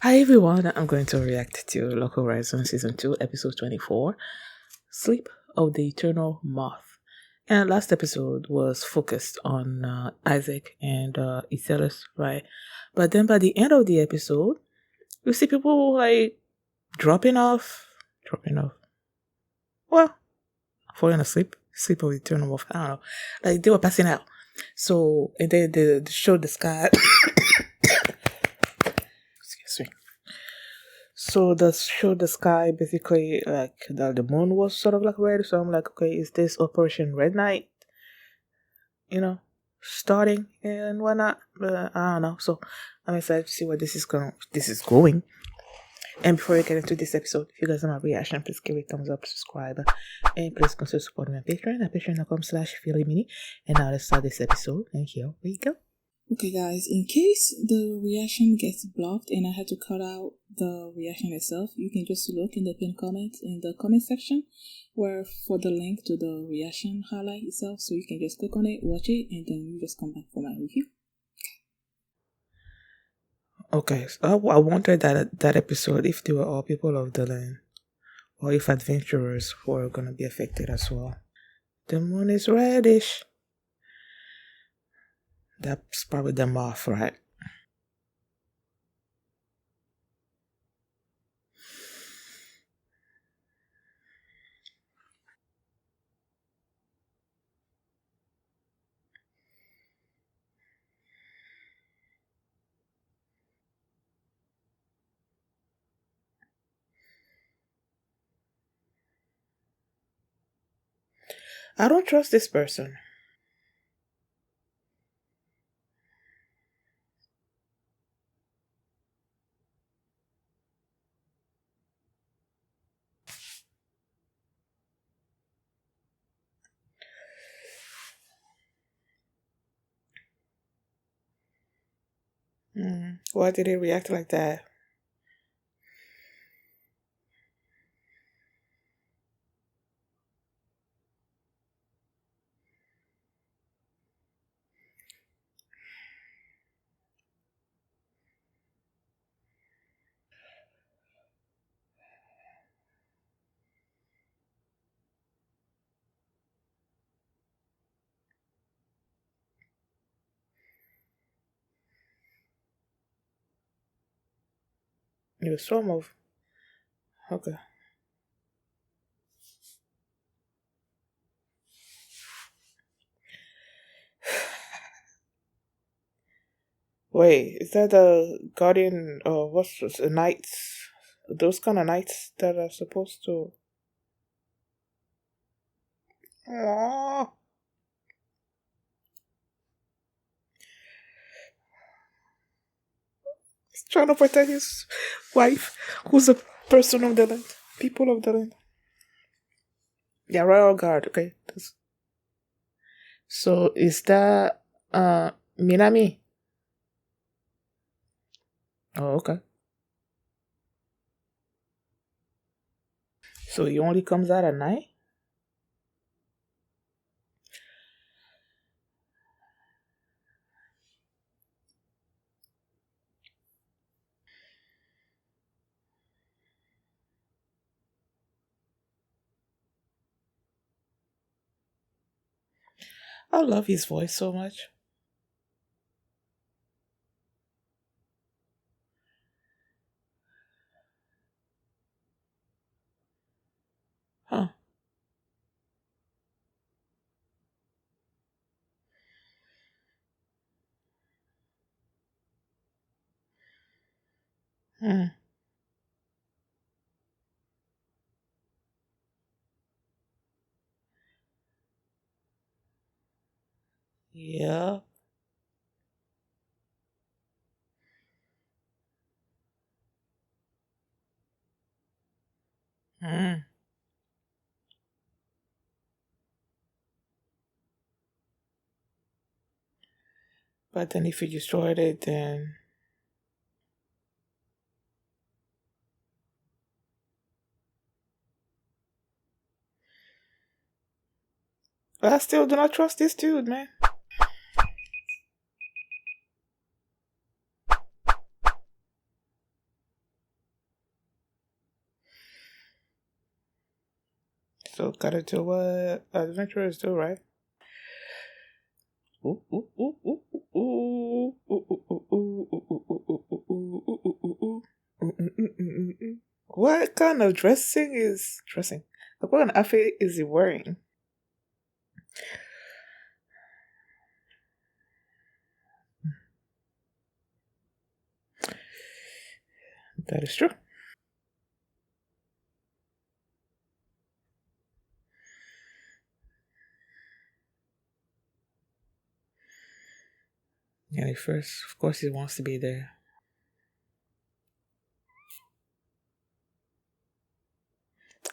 Hi everyone, I'm going to react to Local Horizon Season 2, Episode 24, Sleep of the Eternal Moth. And last episode was focused on Isaac and Iselus, right? But then by the end of the episode, we see people like dropping off, well, falling asleep, sleep of the Eternal Moth, I don't know. Like they were passing out. So, and then they showed the sky. Excuse me. So the show the sky basically like the moon was sort of like red. So I'm like, okay, is this Operation Red Night? You know, starting and whatnot. But I don't know. So I'm excited to see where this is going. And before we get into this episode, if you guys want my reaction, please give it a thumbs up, subscribe, and please consider supporting my Patreon at patreon.com/feelymini. And now let's start this episode. And here we go. Okay guys, in case the reaction gets blocked and I had to cut out the reaction itself, you can just look in the pinned comment in the comment section where for the link to the reaction highlight itself, so you can just click on it, watch it, and then you just come back for my review. Okay, so I wondered that episode if they were all people of the land or if adventurers were gonna be affected as well. The moon is reddish. That's probably the moth, right? I don't trust this person. Why did he react like that? It was swarm of. Okay. Wait, is that the guardian or what's the knights? Those kind of knights that are supposed to. Aww. He's trying to protect his wife, who's a person of the land, people of the land. Yeah, royal guard. Okay. So is that Minami? Oh, okay. So he only comes out at night? I love his voice so much. Huh. Hmm. Yeah. Hmm. But then if you destroyed it, then I still do not trust this dude, man. So gotta do what adventurers do, right? Ooh, ooh, ooh, ooh, ooh, ooh, ooh, ooh, ooh, ooh, ooh, ooh, ooh, ooh, ooh, ooh, ooh, ooh. What kind of dressing? Like what kind of outfit is he wearing? That is true. And at first, of course, he wants to be there.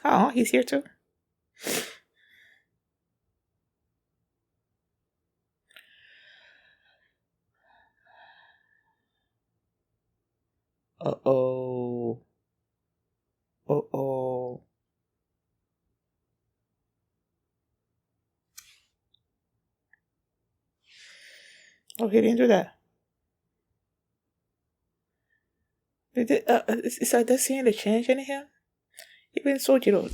Oh, he's here too. Uh oh. Uh oh. Oh, he didn't do that. It's like they're seeing the change in him. Even so, you know.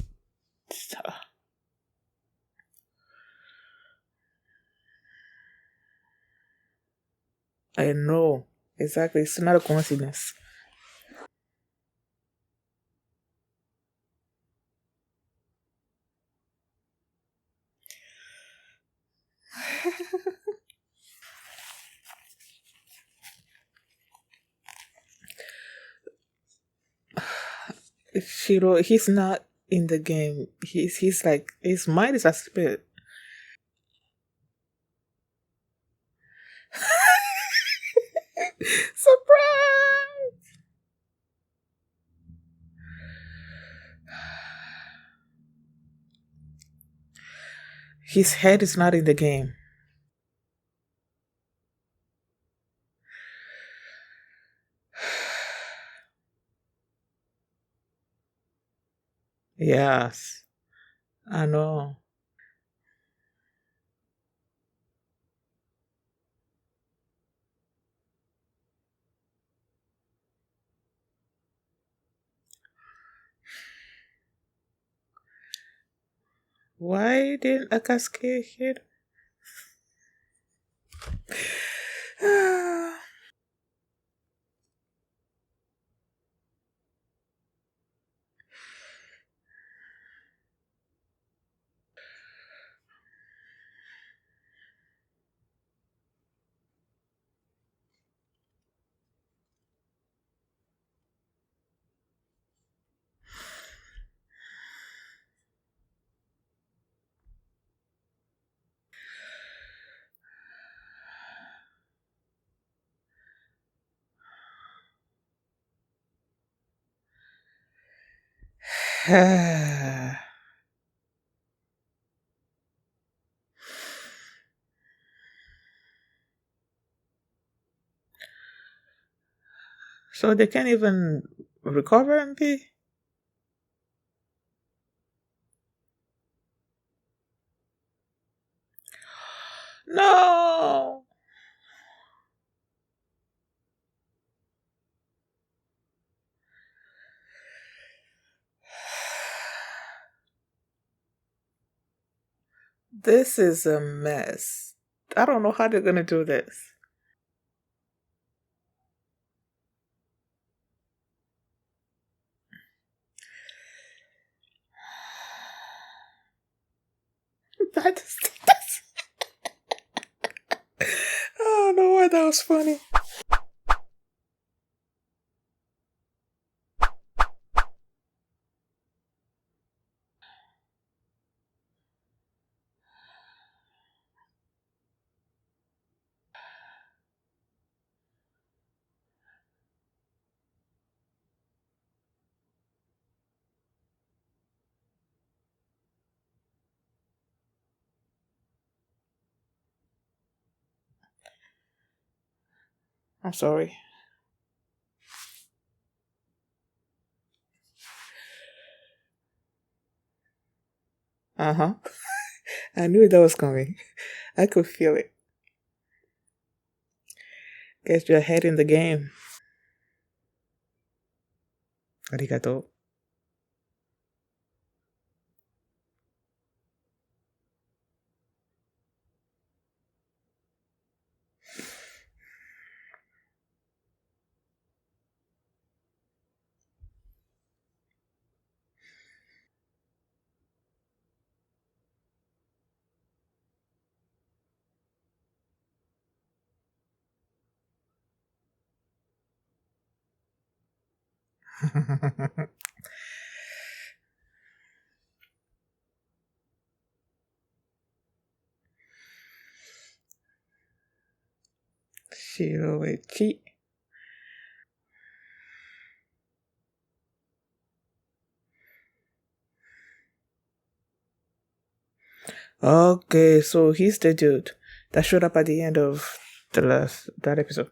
I know. Exactly. It's not a coincidence. Shiro, he's not in the game. He's like his mind is asleep. Surprise! His head is not in the game. Yes, I know. Why didn't Akasuke hit? So they can't even recover MP? No! This is a mess. I don't know how they're gonna do this. That's, I don't know why that was funny. I'm sorry. Uh huh. I knew that was coming. I could feel it. Guess you're ahead in the game. Arigato. Shiroichi. Okay, so he's the dude that showed up at the end of the last that episode.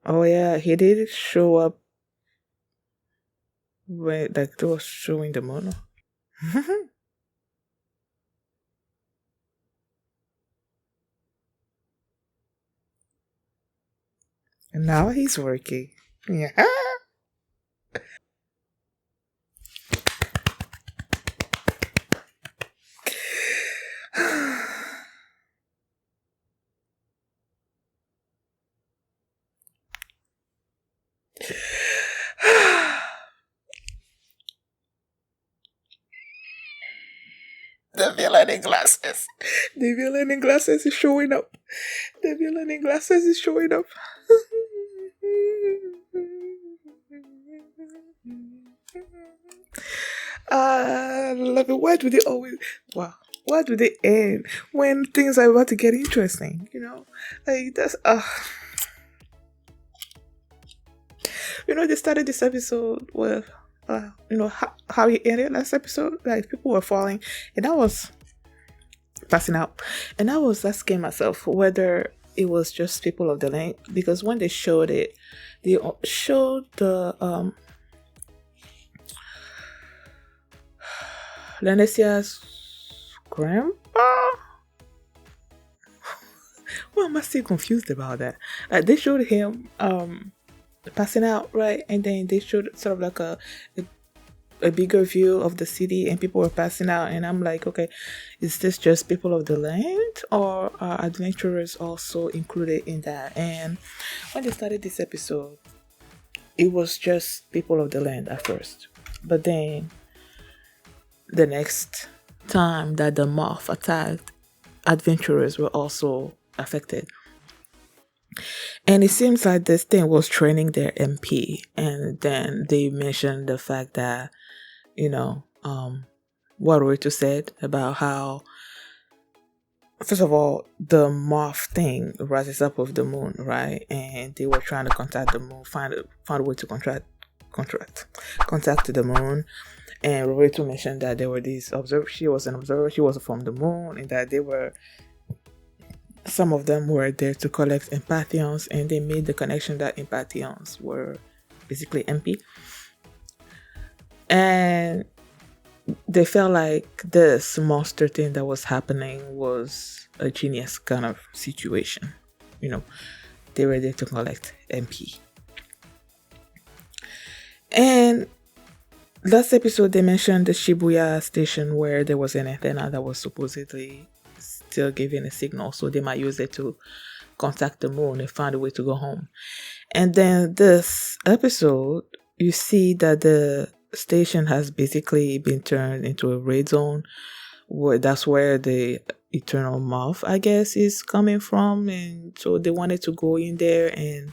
Oh yeah, he did show up when like they was showing the mono. And now he's working. Yeah. The villain in glasses. The villain in glasses is showing up. The villain in glasses is showing up. I love it. Why do they always? Wow. Why do they end when things are about to get interesting? Like that's. They started this episode with, how he ended last episode. Like people were falling, and I was passing out, and I was asking myself whether it was just people of the land, because when they showed it, they showed the Lanesia's grandpa. Why am I still confused about that? They showed him passing out, right? And then they showed sort of like a bigger view of the city, and people were passing out, and I'm like, okay, is this just people of the land, or are adventurers also included in that? And when they started this episode, it was just people of the land at first, but then the next time that the moth attacked, adventurers were also affected. And it seems like this thing was training their MP. And then they mentioned the fact that, what Rito said about how, first of all, the moth thing rises up with the moon, right? And they were trying to contact the moon, find a way to contact the moon. And Roberto mentioned that there were these observers. She was an observer. She was from the moon, and that some of them were there to collect empathions, and they made the connection that empathions were basically MP. And they felt like this monster thing that was happening was a genius kind of situation. They were there to collect MP. And last episode, they mentioned the Shibuya station where there was an antenna that was supposedly still giving a signal, so they might use it to contact the moon and find a way to go home. And then this episode, you see that the station has basically been turned into a raid zone, where that's where the eternal moth, I guess, is coming from. And so they wanted to go in there, and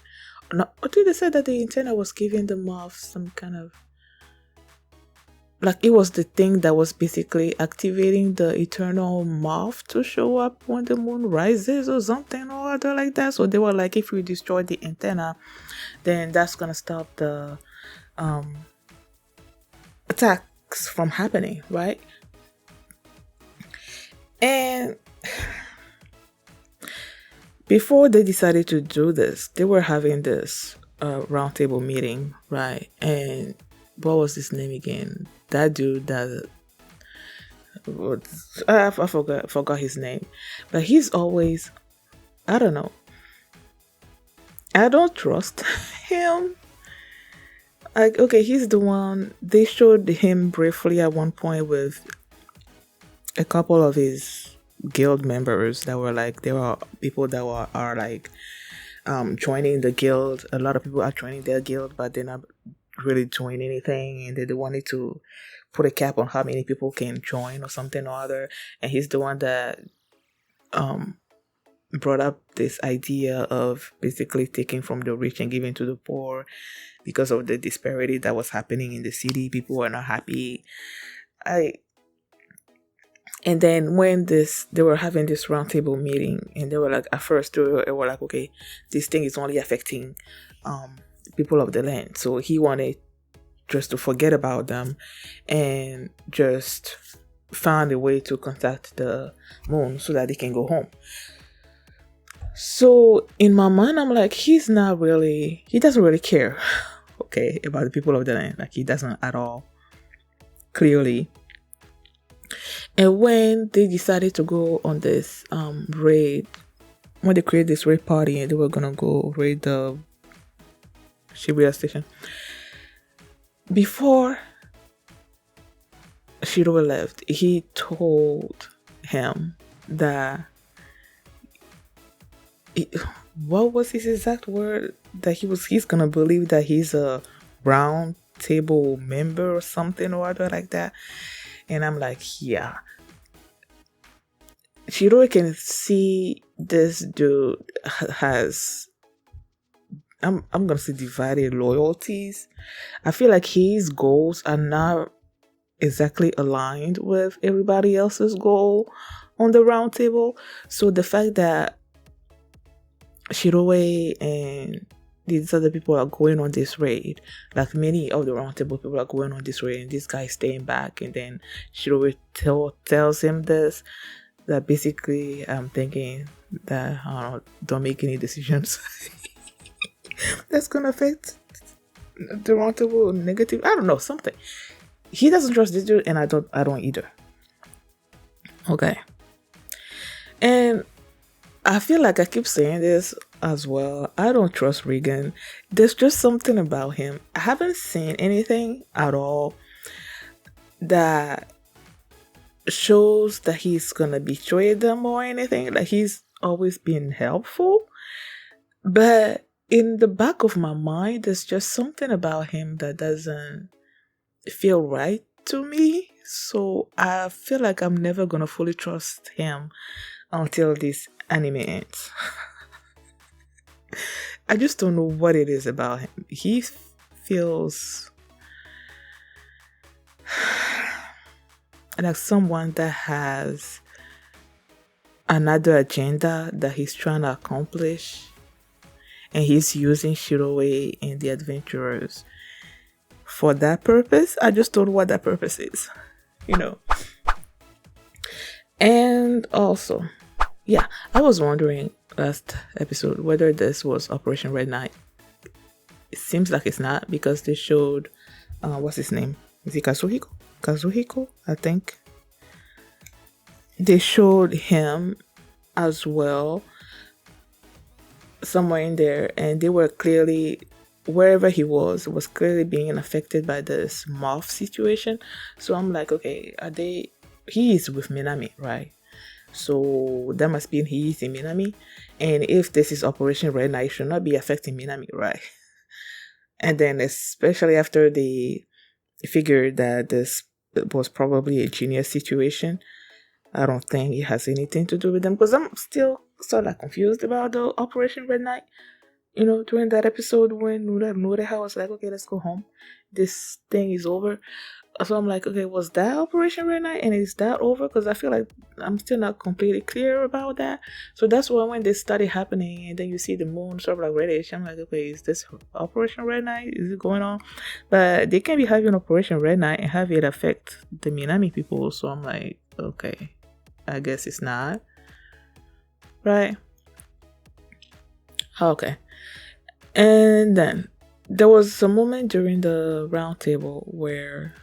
I think they said that the antenna was giving the moth some kind of, like, it was the thing that was basically activating the eternal moth to show up when the moon rises or something or other like that. So they were like, if we destroy the antenna, then that's gonna stop the attacks from happening, right? And before they decided to do this, they were having this roundtable meeting, right? And what was his name again? That dude that I forgot his name, but he's always, I don't know, I don't trust him. Like, okay, he's the one, they showed him briefly at one point with a couple of his guild members that were like, there are people that are like joining the guild. A lot of people are joining their guild, but they're not really doing anything, and they wanted to put a cap on how many people can join or something or other. And he's the one that um brought up this idea of basically taking from the rich and giving to the poor because of the disparity that was happening in the city. People were not happy. I And then when they were having this roundtable meeting, and they were like, at first they were like, okay, this thing is only affecting people of the land. So he wanted just to forget about them and just find a way to contact the moon so that they can go home. So in my mind, I'm like, he doesn't really care, okay, about the people of the land. Like, he doesn't at all, clearly. And when they decided to go on this raid, when they created this raid party and they were gonna go raid the Shibuya station, before Shiro left, he told him that what was his exact word? That he's gonna believe that he's a round table member or something or other like that. And I'm like, yeah. Shiro can see this dude has, I'm gonna say, divided loyalties. I feel like his goals are not exactly aligned with everybody else's goal on the round table. So the fact that Shiroe and these other people are going on this raid, like many of the round table people are going on this raid, and this guy is staying back, and then Shiroe tells him this, that basically I'm thinking that, I don't know, don't make any decisions that's gonna affect the round table negative. I don't know, something. He doesn't trust this dude, and I don't either. Okay. And I feel like I keep saying this as well. I don't trust Regan. There's just something about him. I haven't seen anything at all that shows that he's gonna betray them or anything. Like, he's always been helpful. But in the back of my mind, there's just something about him that doesn't feel right to me. So I feel like I'm never gonna fully trust him until this anime ends. I just don't know what it is about him. He feels like someone that has another agenda that he's trying to accomplish, and he's using Shiroe and the adventurers for that purpose. I just don't know what that purpose is, And also, yeah, I was wondering last episode whether this was Operation Red Knight. It seems like it's not, because they showed, what's his name? Is it Kazuhiko? Kazuhiko, I think. They showed him as well somewhere in there, and they were clearly, wherever he was clearly being affected by this Moth situation. So I'm like, okay, he is with Minami, right? So that must mean he is in Minami. And if this is Operation Red Knight, it should not be affecting Minami, right? And then, especially after they figured that this was probably a genius situation, I don't think it has anything to do with them, because I'm still sort of confused about the Operation Red Knight. During that episode when Nureha was like, okay, let's go home. This thing is over. So I'm like, okay, was that Operation Red Knight, and is that over? Because I feel like I'm still not completely clear about that. So that's why when this started happening, and then you see the moon sort of like reddish, I'm like, okay, is this Operation Red Knight? Is it going on? But they can't be having Operation Red Knight and have it affect the Minami people. So I'm like, okay, I guess it's not. Right? Okay. And then there was a moment during the round table where,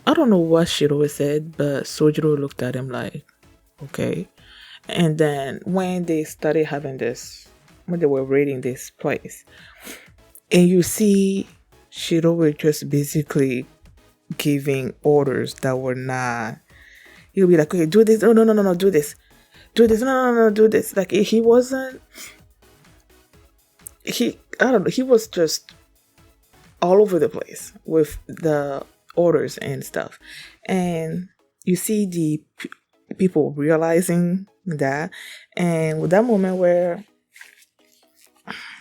I don't know what Shiro said, but Sojiro looked at him like, okay. And then when they started having this, when they were raiding this place, and you see Shiro just basically giving orders that were not, he'll be like, okay, do this, no, do this. Do this, no, do this. Like, he wasn't, I don't know, he was just all over the place with the orders and stuff. And you see the people realizing that, and with that moment where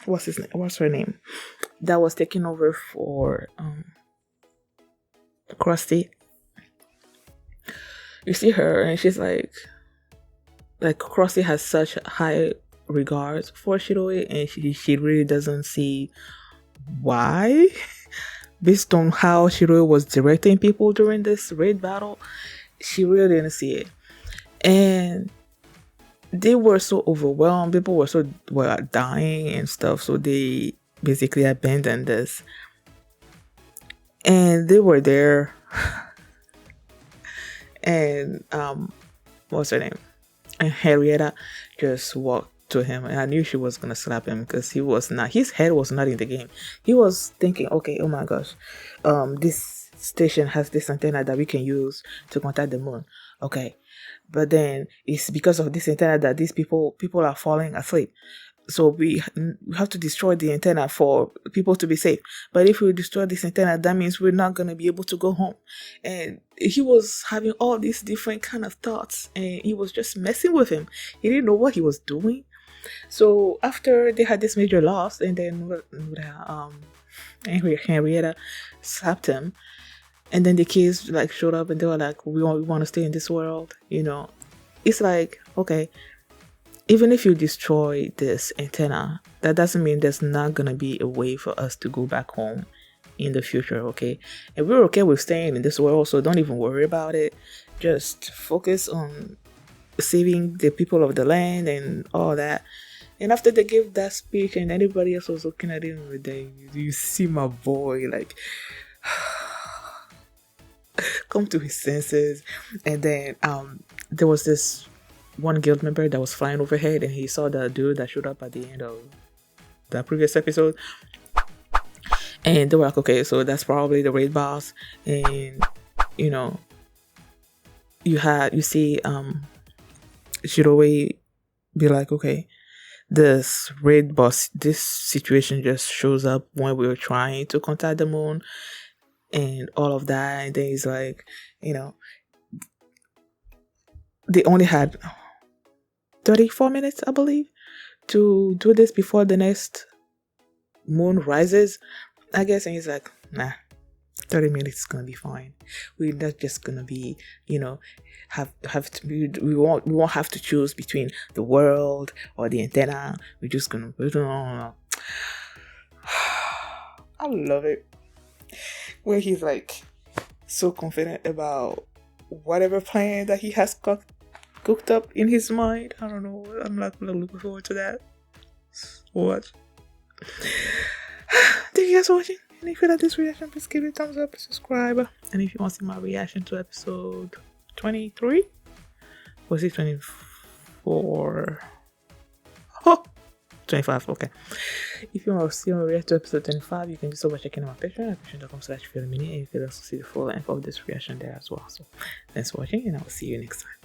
what's her name that was taking over for Krusty, you see her and she's like Krusty has such high regards for Shiroi, and she really doesn't see why, based on how Shiroi was directing people during this raid battle. She really didn't see it. And they were so overwhelmed, people were dying and stuff, so they basically abandoned this. And they were there and what's her name? And Henrietta just walked to him, and I knew she was gonna slap him because his head was not in the game. He was thinking, okay, oh my gosh, this station has this antenna that we can use to contact the moon. Okay. But then it's because of this antenna that these people are falling asleep. So we have to destroy the antenna for people to be safe. But if we destroy this antenna, that means we're not going to be able to go home. And he was having all these different kind of thoughts, and he was just messing with him. He didn't know what he was doing. So after they had this major loss, and then Henrietta slapped him, and then the kids like showed up and they were like, we want to stay in this world, you know. It's like, okay, even if you destroy this antenna, that doesn't mean there's not gonna be a way for us to go back home in the future, okay? And we're okay with staying in this world, so don't even worry about it. Just focus on saving the people of the land and all that. And after they gave that speech and everybody else was looking at him with them, you see my boy like come to his senses. And then there was this one guild member that was flying overhead, and he saw the dude that showed up at the end of the previous episode, and they were like, okay, so that's probably the raid boss. And you know, you see Shiroi be like, okay, this raid boss, this situation just shows up when we were trying to contact the moon and all of that. And then he's like, you know, they only had 34 minutes, I believe, to do this before the next moon rises, I guess. And he's like, nah, 30 minutes is gonna be fine. We're not just gonna be, you know, we won't have to choose between the world or the antenna. We're just gonna I love it where he's like so confident about whatever plan that he has cooked up in his mind. I don't know. I'm like looking forward to that. What? Thank you guys for watching. And if you like this reaction, please give it a thumbs up, subscribe. And if you want to see my reaction to episode 23, was it 24? Oh, 25, okay. If you want to see my reaction to episode 25, you can do so by checking out my Patreon at patreon.com/feelmini, and you can also see the full length of this reaction there as well. So thanks for watching, and I will see you next time.